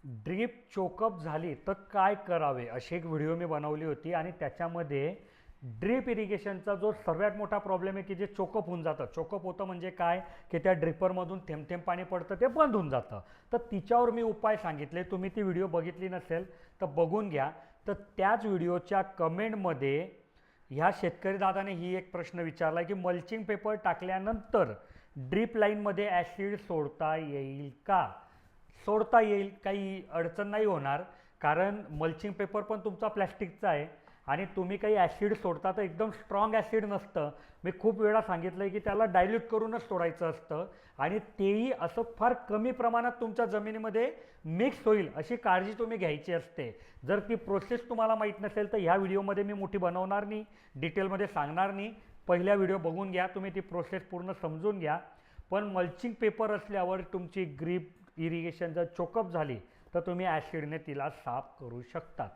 Drip choke up झाली तर काय करावे अशी एक व्हिडिओ मी बनवली होती आणि त्याच्यामध्ये ड्रीप इरिगेशनचा जो सर्वात मोठा प्रॉब्लेम आहे की जे चोकअप होऊन जातं. चोकअप होतं म्हणजे काय की त्या ड्रिपरमधून थेंब थेंब पाणी पडतं, ते बंद होऊन जातं. तर तिच्यावर मी उपाय सांगितले. तुम्ही ती व्हिडिओ बघितली नसेल तर बघून घ्या. तर त्याच व्हिडिओच्या कमेंटमध्ये ह्या शेतकरी दादाने ही एक प्रश्न विचारला की मल्चिंग पेपर टाकल्यानंतर ड्रीप लाईनमध्ये ॲसिड सोडता येईल का. सोडता येईल, काही अडचण नाही होणार. कारण मल्चिंग पेपर पण तुमचा प्लॅस्टिकचा आहे आणि तुम्ही काही ॲसिड सोडता तर एकदम स्ट्रॉंग ॲसिड नसतं. मी खूप वेळा सांगितलं आहे की त्याला डायल्यूट करूनच सोडायचं असतं आणि तेही असं फार कमी प्रमाणात तुमच्या जमिनीमध्ये मिक्स होईल अशी काळजी तुम्ही घ्यायची असते. जर ती प्रोसेस तुम्हाला माहीत नसेल तर ह्या व्हिडिओमध्ये मी मोठी बनवणार नाही, डिटेलमध्ये सांगणार नाही. पहिल्या व्हिडिओ बघून घ्या, तुम्ही ती प्रोसेस पूर्ण समजून घ्या. पण मल्चिंग पेपर असल्यावर तुमची ग्रीप इरिगेशन जर चोकअप झाली तर तुम्ही ॲसिडने तिला साफ करू शकता.